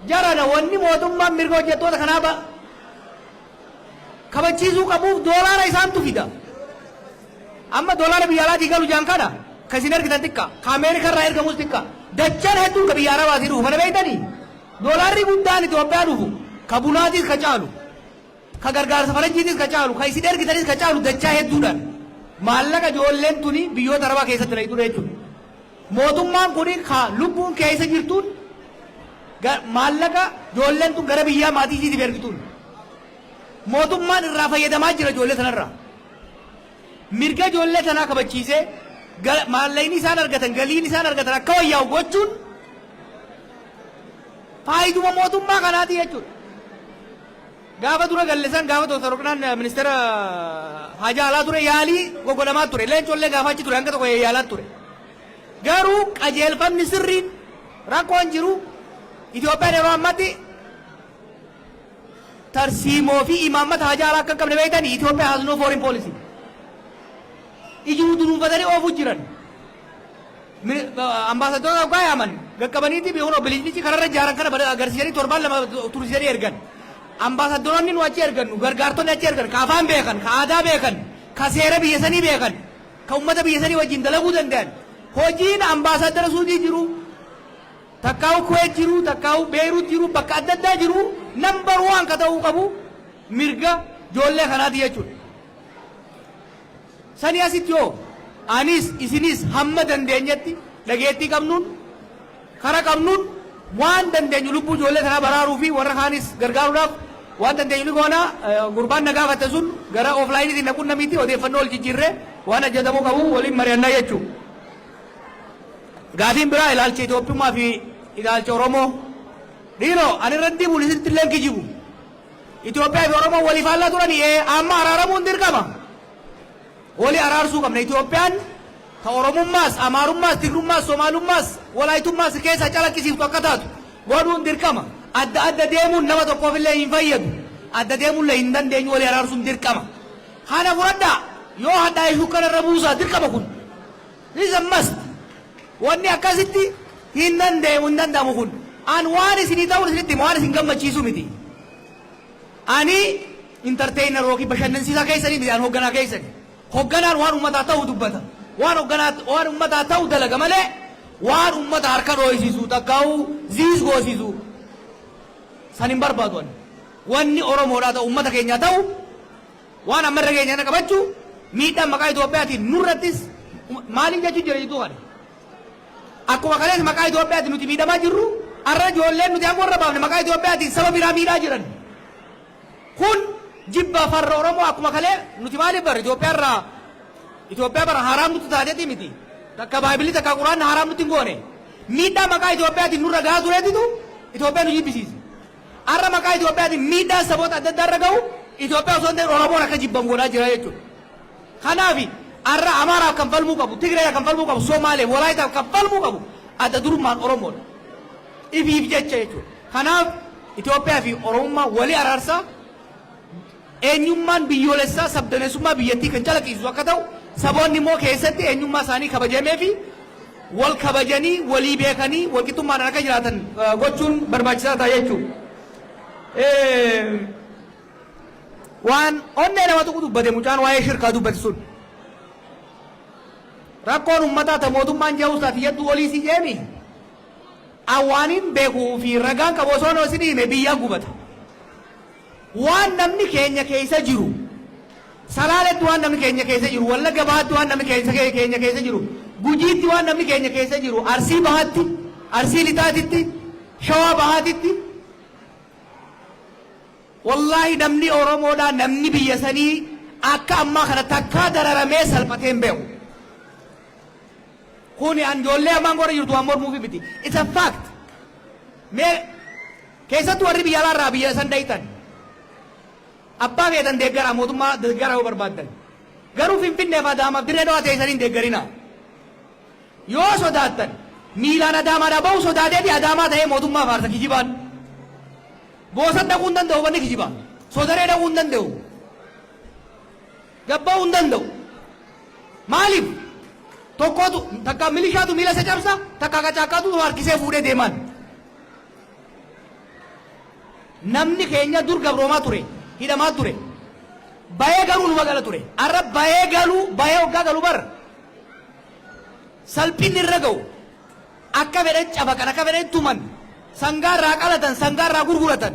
jarana wanni mootummaan mirga hojjettoota kanaaba kabachiisuu qabuuf doolaara isaantu fida. Amma doolaara biyya alaatii galu jaan kana kasin ergitan xiqqa ka Ameerikaa irraa ergamus xiqqa dachaan hedduun ka biyya arabaatii dhufu mana beektanii doolaarri guddaan Itoophiyaa dhufu ka bunaatiis ka caalu ka gargaarsa faranjiitis ka caalu ka isin ergitanis ka caalu dachaa hedduudhaan maallaqa ijoolleen tuni biyyoota arabaa keessatti dha jechuudha. Mootummaan kuni ka lubbuun keessa jirtuun maallaqa ijoolleen tun gara biyyaa maatii isiitiif ergituun mootummaan irraa fayyadamaa jira ijoollee sanarraa. Mirga ijoollee sanaa kabachiisee maallaqni isaan argatan galiin isaan argatan akka wayyaa'u gochuun faayiduma mootummaa kanaati jechuudha. Gaafa dura galleessan gaafa Dr. Roqnaan ministeera Haajaa Alaa ture yaalii goggodamaa ture leencollee gaafa achi ture hanga tokko yaalaa ture. Garuu qajeelfamni sirriin rakkoon jiru Itoophiyaan yeroo ammaatti tarsiimoo fi imaammata Haajaa Alaa akka hin qabne beektanii Itoophiyaa has no foreign policy. Ijuu dunuunfatanii oofuu jiran. Ambaasadoota gaa yaaman gaqqabaniiti beekun obbolichi kararra ijaaran kana agarsiisanii torbaan lama turisanii ergan. Ambaasadoonni nu achi ergannu gargaartonni achi ergan ka afaan beekan ka aadaa beekan ka seera biyya sanii beekan ka ummata biyya sanii wajjin dalaguu danda'an. Hojiin ambaasadara Suudii jiru takkaawu Kuweet jiru takkaawu Beeruut jiru bakka adda addaa jiru nambar waan ka ta'uu qabu mirga ijoollee kanaati jechuudha. Sani asitti yoo anis isinis hamma dandeenyetti dhageettii qabnuun kara qabnuun waan dandeenyu lubbuu ijoollee kanaa baraaruu fi warra kaanis gargaaruudhaaf waan dandeenyu ni goona. Gurbaan nagaa fatte sun gara ooflaayiniitiin naquun namitti odeeffannoo ol jijjiirree waan ajjatamuu qabu waliin mari'annaa jechuudha. Gaafiin biraa ilaalcha Itoophiyummaa fi ilaalcha Oromoo dhiiroo ani irratti bulisitti illee kijibu Itoophiyaa fi Oromoo waliif haallaa turanii amma araaramuun dirqama. Wali araarsuu qabna Itoophiyaan ka Oromummaas Amaarummaas Tigrummaas Somaalummaas Walaayitummaas keessa calaqqisiiftu akka taatu godhuun dirqama. Adda adda deemuun nama tokkoof illee hin fayyadu. Adda deemuun illee hin dandeenyu wali araarsuun dirqama. Kana fudhadhaa yoo hadhaa ishuu kanarra buusaa dirqama kun. This must wanni akkasitti hin dandeemu hin danda'amu kun. An waan isinii ta'uun isinitti waan isin gammachiisu miti. Ani intarteeyiner yookiin bashannansiisaa keessanii miti an hoogganaa keessanii. Hoogganaan waan ummataa ta'uu dubbata. Waan ummataa ta'uu dalaga malee waan ummata harka dhooyisiisu takkaa'uu ziis goosiisu san hin barbaadu. Wanni Oromoodhaa ta'u ummata keenyaa ta'u waan ammarra keenya qabachuu miidhaan maqaa Itoophiyaatiin nurrattis maaliif jechuun jira jituu kana. Akkuma kalees maqaa Itoophiyaatiin nuti miidhamaa jirru har'a ijoolleen nuti amma warra baafne maqaa Itoophiyaatiin saba biraa miidhaa jiran. Kun jibba farra Oromoo akkuma kalee nuti maaliif barre Itoophiyaa bara haraam nuti taateeti miti. Takka Baaybilii takka Quraanni haraam nuti hin goone. Miidhaa maqaa Itoophiyaatiin nurra gahaa tureetitu Itoophiyaa nu jibbisiise. Har'a maqaa Itoophiyaatiin miidhaa saboota adda addaa irra gahu Itoophiyaa osoo hin ta'in Oromoon akka jibban godhaa jira jechuudha. Kanaaf har'a Amaaraaf kan falmuu qabu, Tigraayaf kan falmuu qabu, Somaaleef, Walaayitaaf kan falmuu qabu adda durummaan Oromoodha. Ifiif jecha jechuudha. Kanaaf Itoophiyaa fi Oromummaa walii araarsaa eenyummaan biyyoolessaa sabdaneessummaa biyyattii kan calaqqisiisu akka ta'u saboonni immoo keessatti eenyummaa isaanii kabajamee fi wal kabajanii walii beekanii walqixxummaadhaan akka jiraatan gochuun barbaachisaa ta'a jechuudha. Waan onnee nama tuqu dubbate mucaan waa'ee shirkaa dubbate sun rakkoon uummataa ta mootummaan jehuusaaf yedduu olii si jeemi awwaaniin beekuu fi ragaan qabu osoo noo isin hime biyyaan gubata. Waan namni keenya keessa jiru Salaaletti waan namni keenya keessa jiru Wallagga Bahaatti waan namni keenya keessa jiru Gujiitti waan namni keenya keessa jiru Arsii Bahaatti Arsii Lixaatitti Shawaa Bahaatitti wallahi namni Oromoodhaa namni biyya sanii akka ammaa kana takkaa dararamee salphatee hin beeku. Kuni anjoollee ammaan gora jirtu waan mormuufi miti. It's a fact. Mee keessattuu warri biyya alaarraa biyya san dhayitan abbaa feetan deeggaraa mootummaa deeggaraa yoo barbaaddan garuu Finfinneef Adaamaaf dirree dhawaa teessanii hin deeggarinaa. Yoo sodaattan miilaan Adaamaadhaa bahu sodaateeti Adaamaa ta'ee mootummaa faarsa kijibaan. Boosan dhaquu hin danda'u wanni kijibaa. Sodaree dhaquu hin danda'u. Gabba'uu hin danda'u. Maaliif? Tokkootu takka milishaatu miila isa cabsa takka qacaaqaatu harkisee fuudhee deeman. namni keenya dur gabroomaa ture hidhamaa ture bayee galuu nu magala ture arra bayee hoggaa galu bar salphinni irra ga'u akka fedhan cabaqan akka fedhan tuman sangaarraa qalatan sangaarraa gurguratan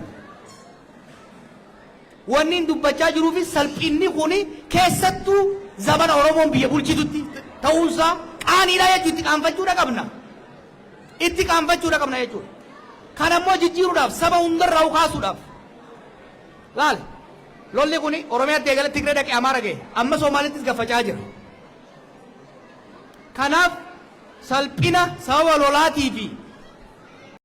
wanni dubbachaa jiruufi salphinni kuni keessattuu zabana oromoon biyya bulchitutti ta'uunsaa qaaniidha jechuudha itti qaanfachuudha qabna jechuudha kanammoo jijjiiruudhaaf saba hundarraa ukaasuudhaaf laal lolli kuni oromiyaatti eegala Tigree dhaqee Amaara ga'e amma Somaalittis gaffachaa jira kanaaf salphina sababa lolaatii fi